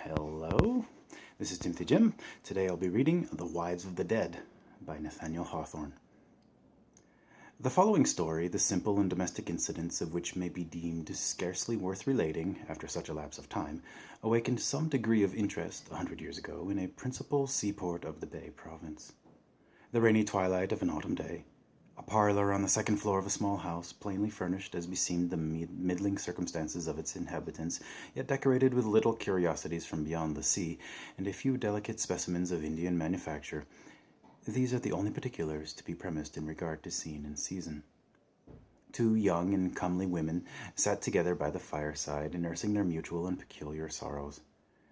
Hello, this is Timothy Jim. Today I'll be reading The Wives of the Dead by Nathaniel Hawthorne. The following story, the simple and domestic incidents of which may be deemed scarcely worth relating after such a lapse of time, awakened some degree of interest 100 years ago in a principal seaport of the Bay province. The rainy twilight of an autumn day, a parlour on the second floor of a small house, plainly furnished as beseemed the middling circumstances of its inhabitants, yet decorated with little curiosities from beyond the sea, and a few delicate specimens of Indian manufacture. These are the only particulars to be premised in regard to scene and season. Two young and comely women sat together by the fireside, nursing their mutual and peculiar sorrows.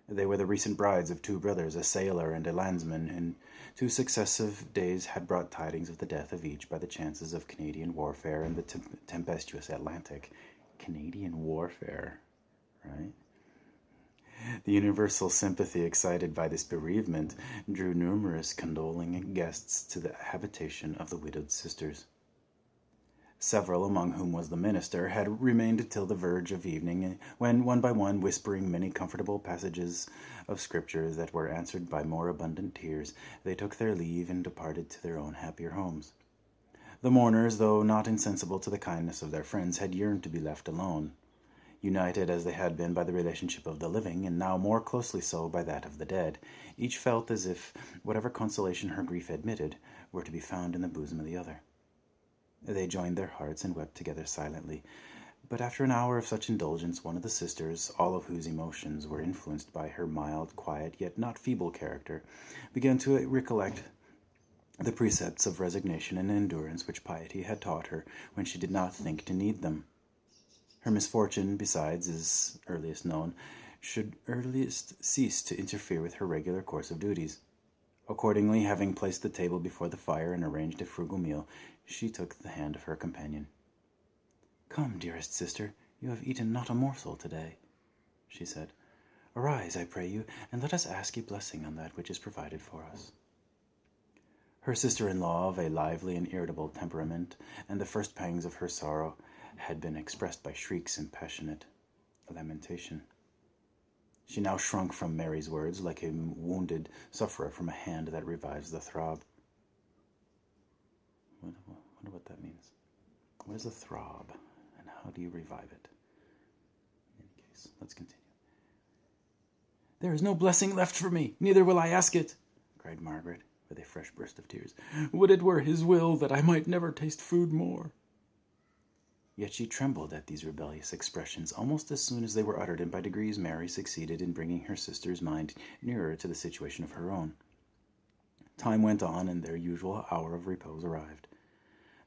They were the recent brides of two brothers, a sailor and a landsman, and 2 successive days had brought tidings of the death of each by the chances of Canadian warfare and the tempestuous Atlantic. Canadian warfare, right? The universal sympathy excited by this bereavement drew numerous condoling guests to the habitation of the widowed sisters. Several, among whom was the minister, had remained till the verge of evening, when, one by one, whispering many comfortable passages of Scripture that were answered by more abundant tears, they took their leave and departed to their own happier homes. The mourners, though not insensible to the kindness of their friends, had yearned to be left alone, united as they had been by the relationship of the living, and now more closely so by that of the dead. Each felt as if whatever consolation her grief admitted were to be found in the bosom of the other. They joined their hearts and wept together silently. But after an hour of such indulgence, one of the sisters, all of whose emotions were influenced by her mild, quiet, yet not feeble character, began to recollect the precepts of resignation and endurance which piety had taught her when she did not think to need them. Her misfortune, besides, is earliest known, should earliest cease to interfere with her regular course of duties. Accordingly, having placed the table before the fire and arranged a frugal meal, she took the hand of her companion. "Come, dearest sister, you have eaten not a morsel today," she said. "Arise, I pray you, and let us ask a blessing on that which is provided for us." Her sister-in-law, of a lively and irritable temperament, and the first pangs of her sorrow had been expressed by shrieks and passionate lamentation. She now shrunk from Mary's words like a wounded sufferer from a hand that revives the throb. I wonder what that means. What is a throb, and how do you revive it? In any case, let's continue. "There is no blessing left for me, neither will I ask it," cried Margaret, with a fresh burst of tears. "Would it were his will that I might never taste food more." Yet she trembled at these rebellious expressions almost as soon as they were uttered, and by degrees Mary succeeded in bringing her sister's mind nearer to the situation of her own. Time went on, and their usual hour of repose arrived.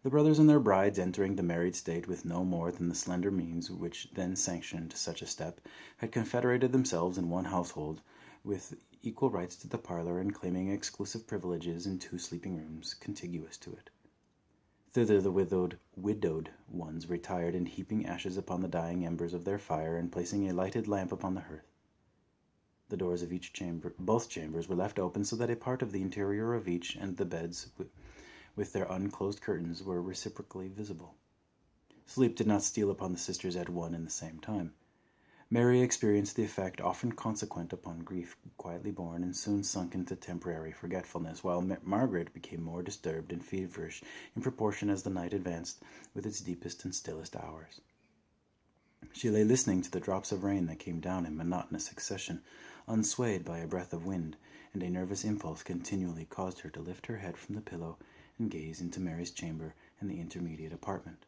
The brothers and their brides, entering the married state with no more than the slender means which then sanctioned such a step, had confederated themselves in one household, with equal rights to the parlour, and claiming exclusive privileges in 2 sleeping rooms contiguous to it. Thither the widowed ones retired, and heaping ashes upon the dying embers of their fire, and placing a lighted lamp upon the hearth. The doors of both chambers were left open, so that a part of the interior of each, and the beds, with their unclosed curtains, were reciprocally visible. Sleep did not steal upon the sisters at one and the same time. Mary experienced the effect often consequent upon grief quietly borne, and soon sunk into temporary forgetfulness, while Margaret became more disturbed and feverish in proportion as the night advanced with its deepest and stillest hours. She lay listening to the drops of rain that came down in monotonous succession, unswayed by a breath of wind, and a nervous impulse continually caused her to lift her head from the pillow and gaze into Mary's chamber and the intermediate apartment.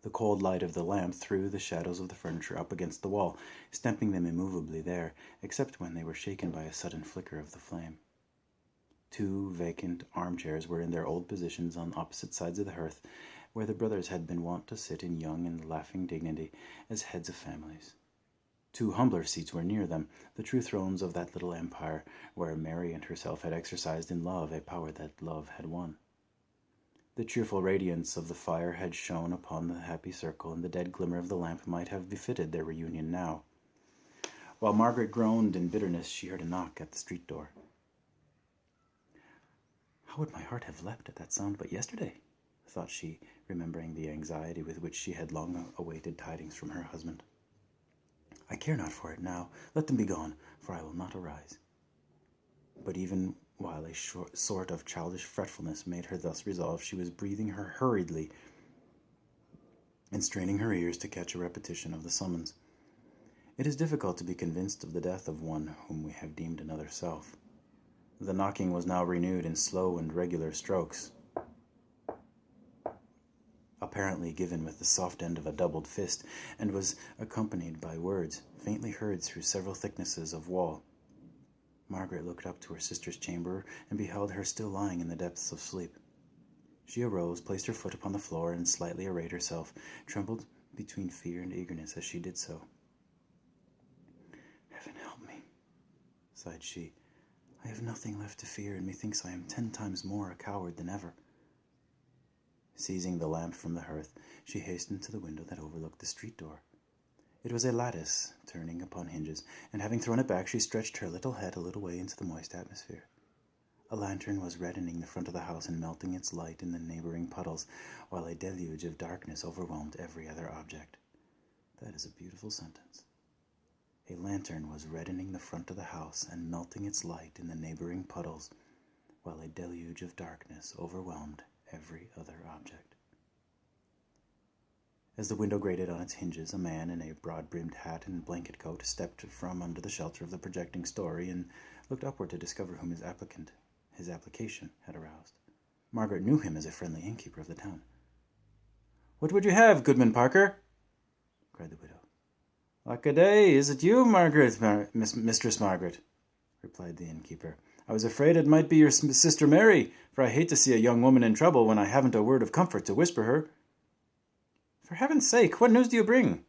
The cold light of the lamp threw the shadows of the furniture up against the wall, stamping them immovably there, except when they were shaken by a sudden flicker of the flame. 2 vacant armchairs were in their old positions on opposite sides of the hearth, where the brothers had been wont to sit in young and laughing dignity as heads of families. 2 humbler seats were near them, the true thrones of that little empire, where Mary and herself had exercised in love a power that love had won. The cheerful radiance of the fire had shone upon the happy circle, and the dead glimmer of the lamp might have befitted their reunion now. While Margaret groaned in bitterness, she heard a knock at the street door. "How would my heart have leapt at that sound but yesterday?" thought she, remembering the anxiety with which she had long awaited tidings from her husband. I care not for it now. Let them be gone, for I will not arise. But even while a sort of childish fretfulness made her thus resolve, she was breathing her hurriedly and straining her ears to catch a repetition of the summons. It is difficult to be convinced of the death of one whom we have deemed another self. The knocking was now renewed in slow and regular strokes, apparently given with the soft end of a doubled fist, and was accompanied by words faintly heard through several thicknesses of wall. Margaret looked up to her sister's chamber and beheld her still lying in the depths of sleep. She arose, placed her foot upon the floor, and slightly arrayed herself, trembled between fear and eagerness as she did so. "Heaven help me," sighed she. "I have nothing left to fear, and methinks I am 10 times more a coward than ever." Seizing the lamp from the hearth, she hastened to the window that overlooked the street door. It was a lattice turning upon hinges, and having thrown it back, she stretched her little head a little way into the moist atmosphere. A lantern was reddening the front of the house and melting its light in the neighboring puddles, while a deluge of darkness overwhelmed every other object. That is a beautiful sentence. A lantern was reddening the front of the house and melting its light in the neighboring puddles, while a deluge of darkness overwhelmed every other object. As the window grated on its hinges, a man in a broad-brimmed hat and blanket coat stepped from under the shelter of the projecting story and looked upward to discover whom his application had aroused. Margaret knew him as a friendly innkeeper of the town. "What would you have, Goodman Parker?" cried the widow. "Lack-a-day, is it you, Margaret, Mistress Margaret?" replied the innkeeper. "I was afraid it might be your sister Mary, for I hate to see a young woman in trouble when I haven't a word of comfort to whisper her." "For heaven's sake, what news do you bring?"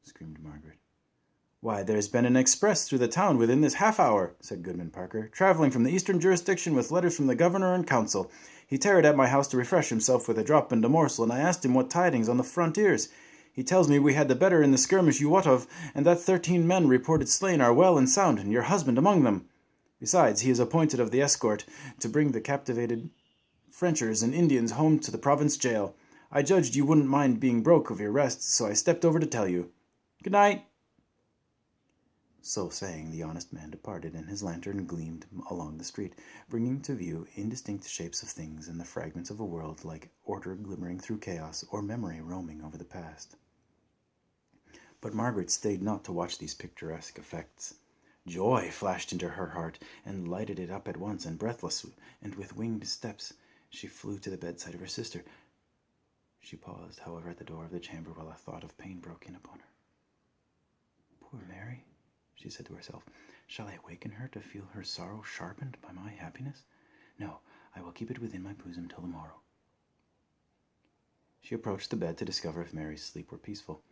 screamed Margaret. "Why, there's been an express through the town within this half-hour," said Goodman Parker, "travelling from the eastern jurisdiction with letters from the governor and council. He tarried at my house to refresh himself with a drop and a morsel, and I asked him what tidings on the frontiers. He tells me we had the better in the skirmish you wot of, and that 13 men reported slain are well and sound, and your husband among them. Besides, he is appointed of the escort to bring the captivated Frenchers and Indians home to the province jail. I judged you wouldn't mind being broke of your rest, so I stepped over to tell you. Good night." So saying, the honest man departed, and his lantern gleamed along the street, bringing to view indistinct shapes of things and the fragments of a world like order glimmering through chaos or memory roaming over the past. But Margaret stayed not to watch these picturesque effects. Joy flashed into her heart and lighted it up at once, and breathless and with winged steps she flew to the bedside of her sister. She paused, however, at the door of the chamber while a thought of pain broke in upon her. "Poor Mary," she said to herself. "Shall I awaken her to feel her sorrow sharpened by my happiness? No, I will keep it within my bosom till the morrow." She approached the bed to discover if Mary's sleep were peaceful.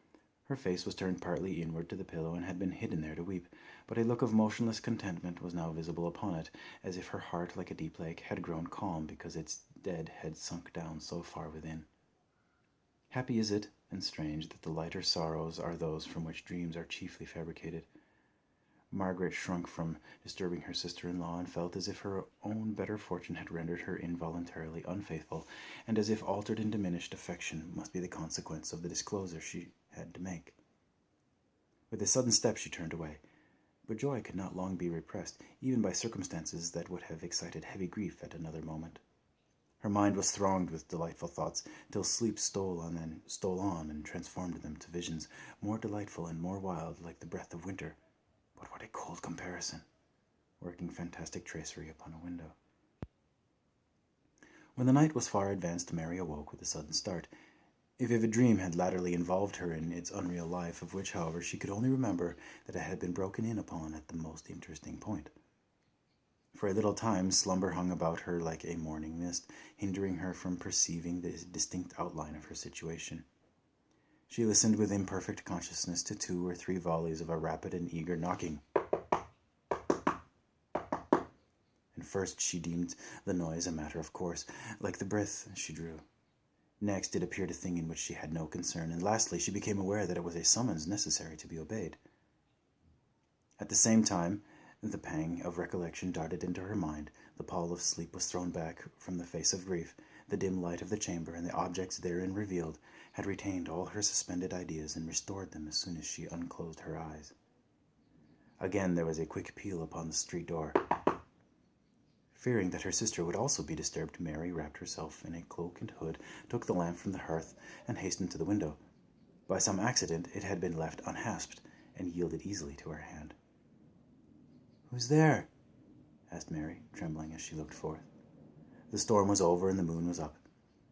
Her face was turned partly inward to the pillow and had been hidden there to weep, but a look of motionless contentment was now visible upon it, as if her heart, like a deep lake, had grown calm because its dead had sunk down so far within. Happy is it, and strange, that the lighter sorrows are those from which dreams are chiefly fabricated. Margaret shrunk from disturbing her sister-in-law, and felt as if her own better fortune had rendered her involuntarily unfaithful, and as if altered and diminished affection must be the consequence of the disclosure she had to make. With a sudden step she turned away, but joy could not long be repressed, even by circumstances that would have excited heavy grief at another moment. Her mind was thronged with delightful thoughts, till sleep stole on and transformed them to visions more delightful and more wild, like the breath of winter. But what a cold comparison, working fantastic tracery upon a window. When the night was far advanced, Mary awoke with a sudden start. A vivid dream had latterly involved her in its unreal life, of which, however, she could only remember that it had been broken in upon at the most interesting point. For a little time slumber hung about her like a morning mist, hindering her from perceiving the distinct outline of her situation. She listened with imperfect consciousness to 2 or 3 volleys of a rapid and eager knocking. And first she deemed the noise a matter of course, like the breath she drew. Next it appeared a thing in which she had no concern, and lastly she became aware that it was a summons necessary to be obeyed. At the same time, the pang of recollection darted into her mind, the pall of sleep was thrown back from the face of grief, The dim light of the chamber and the objects therein revealed had retained all her suspended ideas and restored them as soon as she unclosed her eyes. Again there was a quick peal upon the street door. Fearing that her sister would also be disturbed, Mary wrapped herself in a cloak and hood, took the lamp from the hearth, and hastened to the window. By some accident it had been left unhasped, and yielded easily to her hand. "Who's there?" asked Mary, trembling as she looked forth. The storm was over and the moon was up.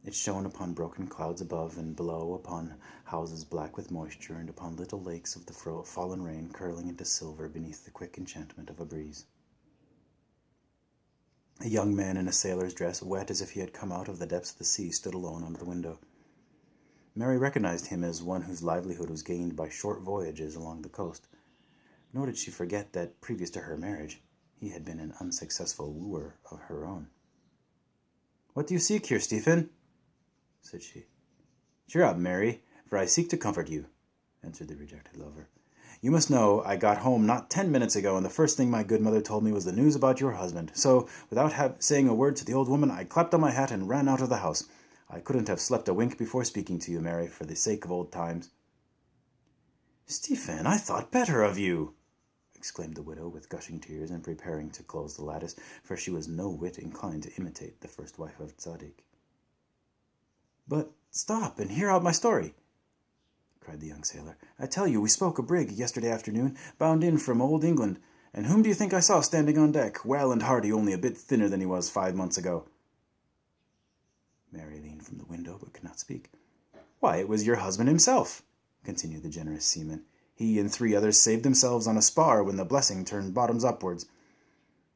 It shone upon broken clouds above and below, upon houses black with moisture, and upon little lakes of the fallen rain curling into silver beneath the quick enchantment of a breeze. A young man in a sailor's dress, wet as if he had come out of the depths of the sea, stood alone under the window. Mary recognized him as one whose livelihood was gained by short voyages along the coast. Nor did she forget that, previous to her marriage, he had been an unsuccessful wooer of her own. "What do you seek here, Stephen?" said she. "Cheer up, Mary, for I seek to comfort you," answered the rejected lover. "You must know I got home not 10 minutes ago, and the first thing my good mother told me was the news about your husband. So, without saying a word to the old woman, I clapped on my hat and ran out of the house. I couldn't have slept a wink before speaking to you, Mary, for the sake of old times." "Stephen, I thought better of you," exclaimed the widow with gushing tears, and preparing to close the lattice, for she was no whit inclined to imitate the first wife of Tzaddik. "But stop and hear out my story," cried the young sailor. "I tell you, we spoke a brig yesterday afternoon, bound in from old England, and whom do you think I saw standing on deck, well and hearty, only a bit thinner than he was 5 months ago?" Mary leaned from the window, but could not speak. "Why, it was your husband himself," continued the generous seaman. "He and 3 others saved themselves on a spar when the Blessing turned bottoms upwards.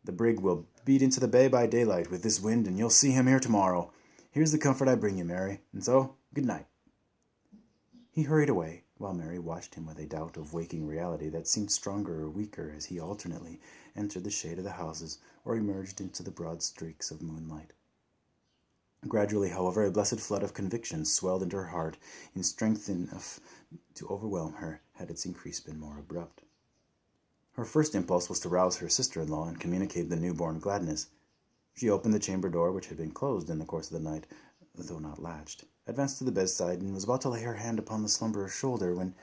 The brig will beat into the bay by daylight with this wind, and you'll see him here tomorrow. Here's the comfort I bring you, Mary, and so, good night." He hurried away, while Mary watched him with a doubt of waking reality that seemed stronger or weaker as he alternately entered the shade of the houses or emerged into the broad streaks of moonlight. Gradually, however, a blessed flood of conviction swelled into her heart in strength enough to overwhelm her had its increase been more abrupt. Her first impulse was to rouse her sister-in-law and communicate the newborn gladness. She opened the chamber door, which had been closed in the course of the night, though not latched, advanced to the bedside, and was about to lay her hand upon the slumberer's shoulder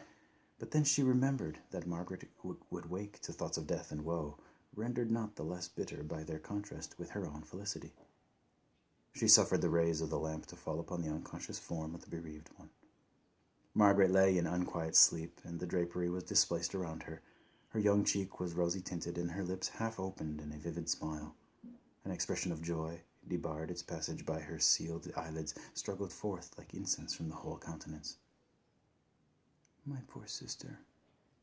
but then she remembered that Margaret would wake to thoughts of death and woe, rendered not the less bitter by their contrast with her own felicity. She suffered the rays of the lamp to fall upon the unconscious form of the bereaved one. Margaret lay in unquiet sleep, and the drapery was displaced around her. Her young cheek was rosy-tinted, and her lips half opened in a vivid smile. An expression of joy, debarred its passage by her sealed eyelids, struggled forth like incense from the whole countenance. "My poor sister,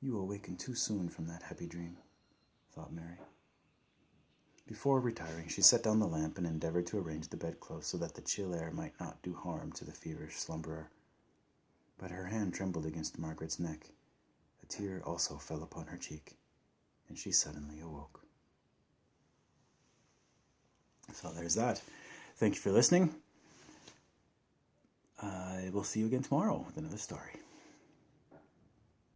you awakened too soon from that happy dream," thought Mary. Before retiring, she set down the lamp and endeavored to arrange the bedclothes so that the chill air might not do harm to the feverish slumberer. But her hand trembled against Margaret's neck. A tear also fell upon her cheek, and she suddenly awoke. So there's that. Thank you for listening. I will see you again tomorrow with another story.